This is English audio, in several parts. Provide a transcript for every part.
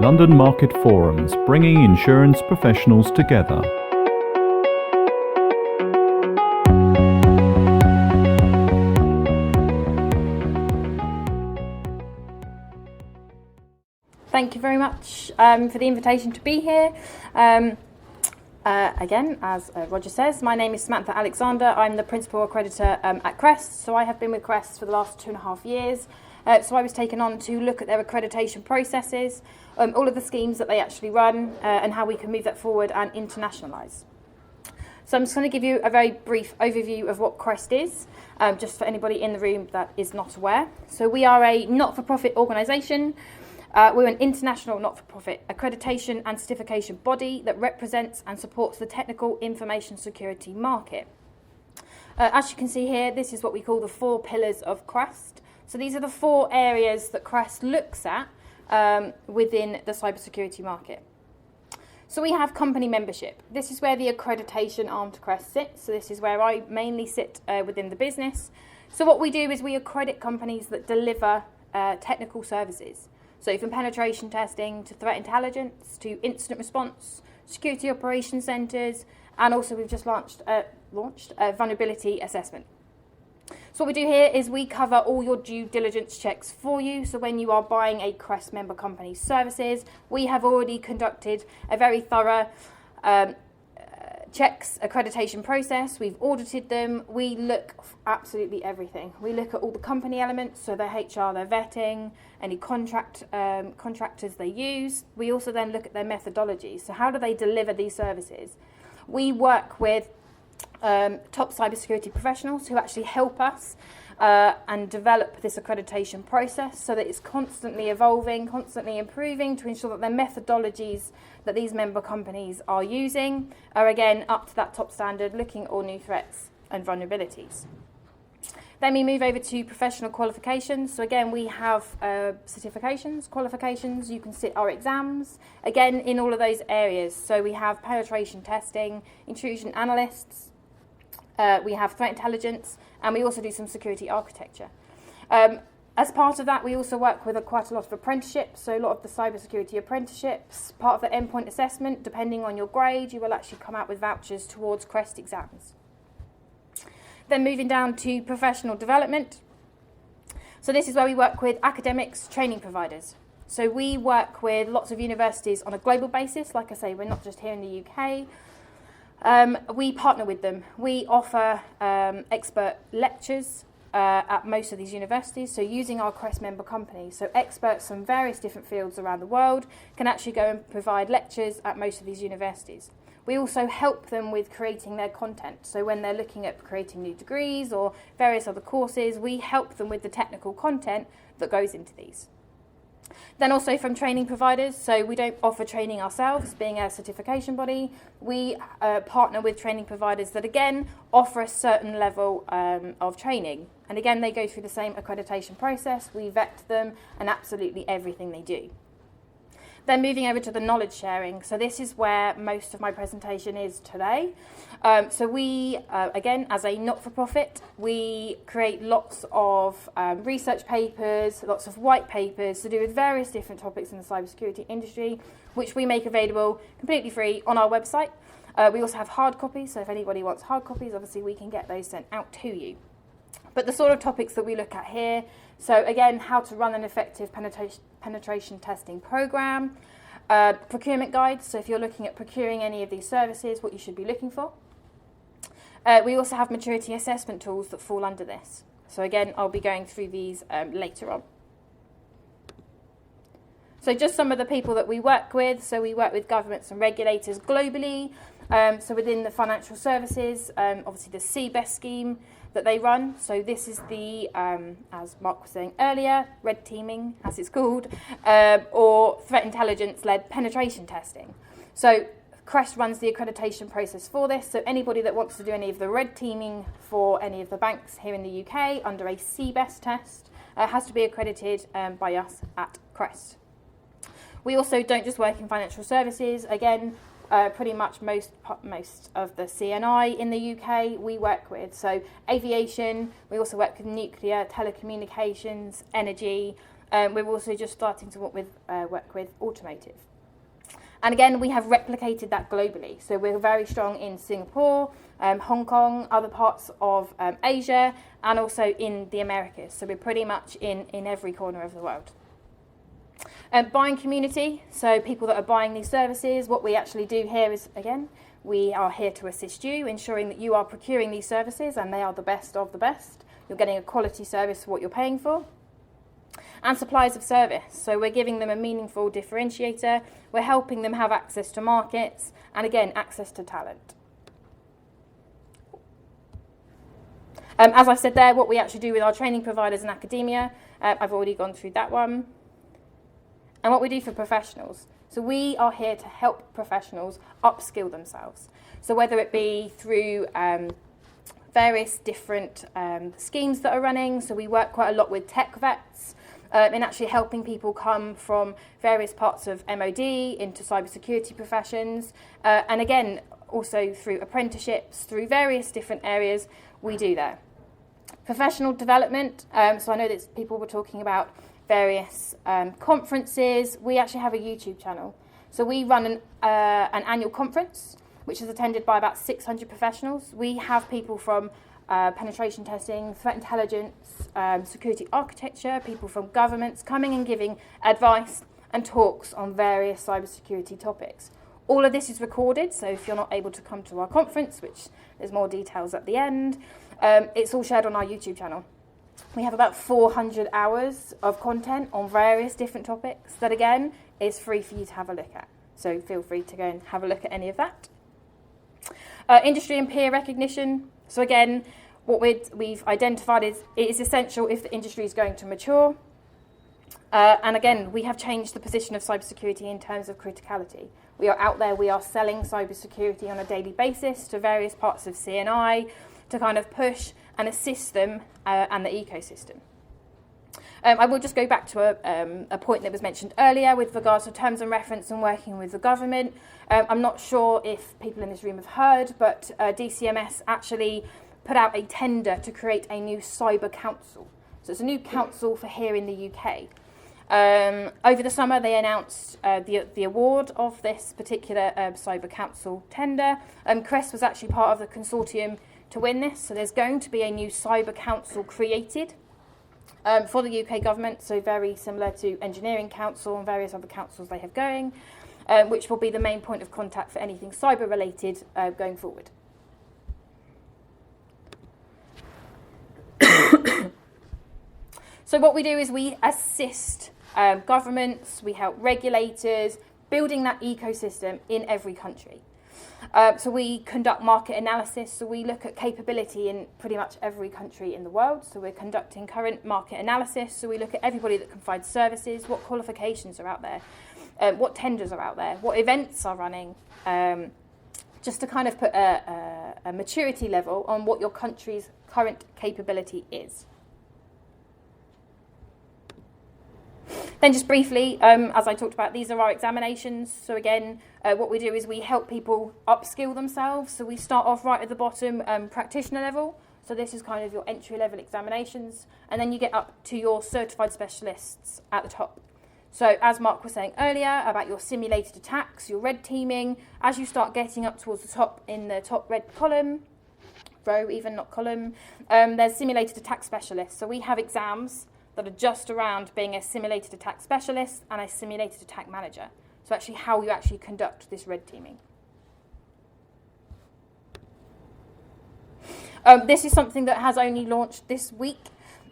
London Market Forums, bringing insurance professionals together. Thank you very much for the invitation to be here. Again, as Roger says, my name is Samantha Alexander. I'm the Principal Accreditor at Crust, so I have been with Crust for the last 2.5 years. So I was taken on to look at their accreditation processes, all of the schemes that they actually run, and how we can move that forward and internationalise. So I'm just going to give you a very brief overview of what Crust is, just for anybody in the room that is not aware. So we are a not-for-profit organisation. We're an international not-for-profit accreditation and certification body that represents and supports the technical information security market. As you can see here, this is what we call the 4 pillars of Crust. So these are the 4 areas that Crust looks at within the cybersecurity market. So we have company membership. This is where the accreditation arm to Crust sits. So this is where I mainly sit within the business. So what we do is we accredit companies that deliver technical services. So from penetration testing to threat intelligence to incident response, security operations centres, and also we've just launched a vulnerability assessment. So what we do here is we cover all your due diligence checks for you. So when you are buying a Crust member company's services, we have already conducted a very thorough checks accreditation process. We've audited them. We look for absolutely everything. We look at all the company elements, so their HR, their vetting, any contractors they use. We also then look at their methodology. So how do they deliver these services? We work with top cybersecurity professionals who actually help us and develop this accreditation process so that it's constantly evolving, constantly improving to ensure that their methodologies that these member companies are using are again up to that top standard, looking at all new threats and vulnerabilities. Then we move over to professional qualifications. So again, we have certifications, qualifications. You can sit our exams, again, in all of those areas. So we have penetration testing, intrusion analysts, we have threat intelligence, and we also do some security architecture. As part of that, we also work with quite a lot of apprenticeships, so a lot of the cybersecurity apprenticeships. Part of the endpoint assessment, depending on your grade, you will actually come out with vouchers towards Crest exams. Then moving down to professional development. So this is where we work with academics, training providers. So we work with lots of universities on a global basis. Like I say, we're not just here in the UK. We partner with them. We offer expert lectures at most of these universities, so using our Crest member companies. So experts from various different fields around the world can actually go and provide lectures at most of these universities. We also help them with creating their content. So when they're looking at creating new degrees or various other courses, we help them with the technical content that goes into these. Then also from training providers, so we don't offer training ourselves, being a certification body. We partner with training providers that again offer a certain level of training. And again, they go through the same accreditation process. We vet them and absolutely everything they do. Then moving over to the knowledge sharing. So this is where most of my presentation is today. So we, again, as a not-for-profit, we create lots of research papers, lots of white papers to do with various different topics in the cybersecurity industry, which we make available completely free on our website. We also have hard copies, so if anybody wants hard copies, obviously we can get those sent out to you. But the sort of topics that we look at here, so again, how to run an effective penetration testing program, procurement guides, so if you're looking at procuring any of these services, what you should be looking for. We also have maturity assessment tools that fall under this. So again, I'll be going through these later on. So just some of the people that we work with. So we work with governments and regulators globally. So within the financial services, obviously the CBEST scheme that they run. So this is the, as Mark was saying earlier, red teaming, as it's called, or threat intelligence-led penetration testing. So Crest runs the accreditation process for this. So anybody that wants to do any of the red teaming for any of the banks here in the UK under a CBEST test has to be accredited by us at Crest. We also don't just work in financial services. Again, pretty much most of the CNI in the UK we work with. So aviation, we also work with nuclear, telecommunications, energy, We're also just starting to work with automotive. And again, we have replicated that globally. So we're very strong in Singapore, Hong Kong, other parts of Asia, and also in the Americas. So we're pretty much in every corner of the world. Buying community, so people that are buying these services, what we actually do here is, again, we are here to assist you, ensuring that you are procuring these services and they are the best of the best. You're getting a quality service for what you're paying for. And suppliers of service, so we're giving them a meaningful differentiator, we're helping them have access to markets, and again, access to talent. As I said there, what we actually do with our training providers and academia, I've already gone through that one. And what we do for professionals. So we are here to help professionals upskill themselves. So whether it be through various different schemes that are running, so we work quite a lot with tech vets, in actually helping people come from various parts of MOD into cybersecurity professions, and again, also through apprenticeships, through various different areas we do there. Professional development, so I know that people were talking about various conferences. We actually have a YouTube channel. So we run an annual conference, which is attended by about 600 professionals. We have people from penetration testing, threat intelligence, security architecture, people from governments coming and giving advice and talks on various cybersecurity topics. All of this is recorded, so if you're not able to come to our conference, which there's more details at the end, it's all shared on our YouTube channel. We have about 400 hours of content on various different topics that, again, is free for you to have a look at. So feel free to go and have a look at any of that. Industry and peer recognition. So again, what we've identified is it is essential if the industry is going to mature. And again, we have changed the position of cybersecurity in terms of criticality. We are out there, we are selling cybersecurity on a daily basis to various parts of CNI to kind of push and assist them and the ecosystem. I will just go back to a point that was mentioned earlier with regards to terms and reference and working with the government. I'm not sure if people in this room have heard, but DCMS actually put out a tender to create a new cyber council. So it's a new council for here in the UK. Over the summer, they announced the award of this particular cyber council tender. Crust was actually part of the consortium to win this. So there's going to be a new cyber council created for the UK government, so very similar to Engineering Council and various other councils they have going, which will be the main point of contact for anything cyber related going forward. So what we do is we assist governments, we help regulators, building that ecosystem in every country. So we conduct market analysis, so we look at capability in pretty much every country in the world. So we're conducting current market analysis, so we look at everybody that can provide services, what qualifications are out there, what tenders are out there, what events are running, just to kind of put a maturity level on what your country's current capability is. Then just briefly, as I talked about, these are our examinations. So again, what we do is we help people upskill themselves. So we start off right at the bottom, practitioner level. So this is kind of your entry-level examinations. And then you get up to your certified specialists at the top. So as Mark was saying earlier about your simulated attacks, your red teaming, as you start getting up towards the top in the top red column, row even, not column, there's simulated attack specialists. So we have exams that are just around being a simulated attack specialist and a simulated attack manager. So actually how you actually conduct this red teaming. This is something that has only launched this week.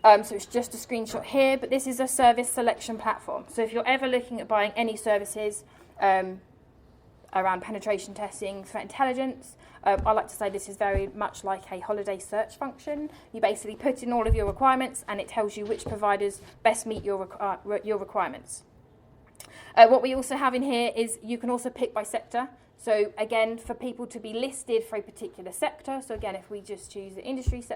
So it's just a screenshot here, but this is a service selection platform. So if you're ever looking at buying any services around penetration testing, threat intelligence, I like to say this is very much like a holiday search function. You basically put in all of your requirements and it tells you which providers best meet your requirements. What we also have in here is you can also pick by sector. So again, for people to be listed for a particular sector, so again, if we just choose the insurance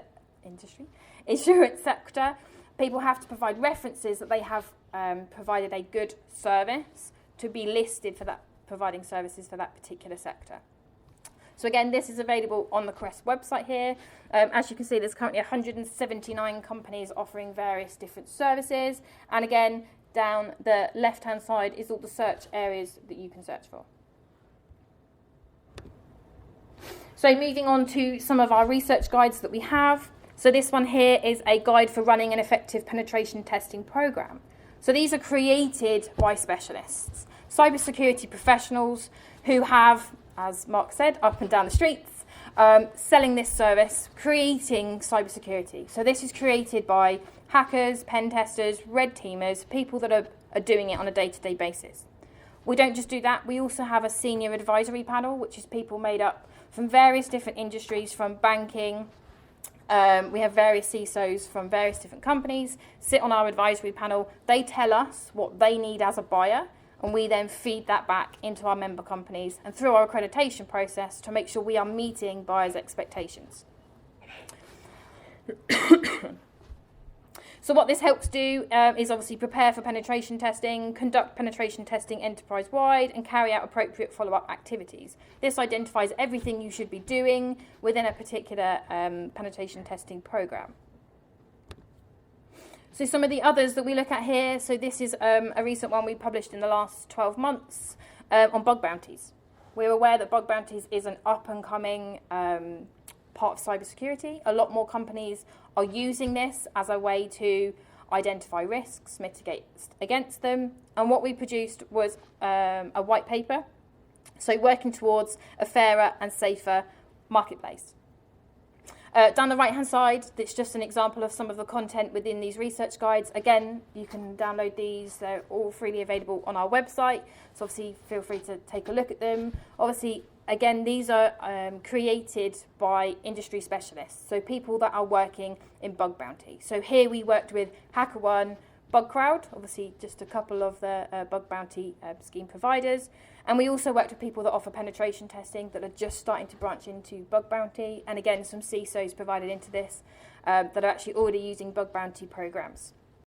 sector, people have to provide references that they have provided a good service to be listed for that, providing services for that particular sector. So again, this is available on the Crust website here. As you can see, there's currently 179 companies offering various different services. And again, down the left-hand side is all the search areas that you can search for. So moving on to some of our research guides that we have. So this one here is a guide for running an effective penetration testing program. So these are created by specialists, cybersecurity professionals who have, as Mark said, up and down the streets, selling this service, creating cybersecurity. So this is created by hackers, pen testers, red teamers, people that are doing it on a day-to-day basis. We don't just do that, we also have a senior advisory panel, which is people made up from various different industries, from banking. We have various CISOs from various different companies sit on our advisory panel. They tell us what they need as a buyer, and we then feed that back into our member companies and through our accreditation process to make sure we are meeting buyers' expectations. So what this helps do is obviously prepare for penetration testing, conduct penetration testing enterprise-wide, and carry out appropriate follow-up activities. This identifies everything you should be doing within a particular penetration testing program. So some of the others that we look at here, so this is a recent one we published in the last 12 months on bug bounties. We're aware that bug bounties is an up-and-coming part of cybersecurity. A lot more companies are using this as a way to identify risks, mitigate against them. And what we produced was a white paper, so working towards a fairer and safer marketplace. Down the right-hand side, it's just an example of some of the content within these research guides. Again, you can download these. They're all freely available on our website, so obviously feel free to take a look at them. Obviously, again, these are created by industry specialists, so people that are working in bug bounty. So here we worked with HackerOne, BugCrowd, obviously just a couple of the bug bounty scheme providers. And we also worked with people that offer penetration testing that are just starting to branch into bug bounty. And again, some CISOs provided into this that are actually already using bug bounty programs.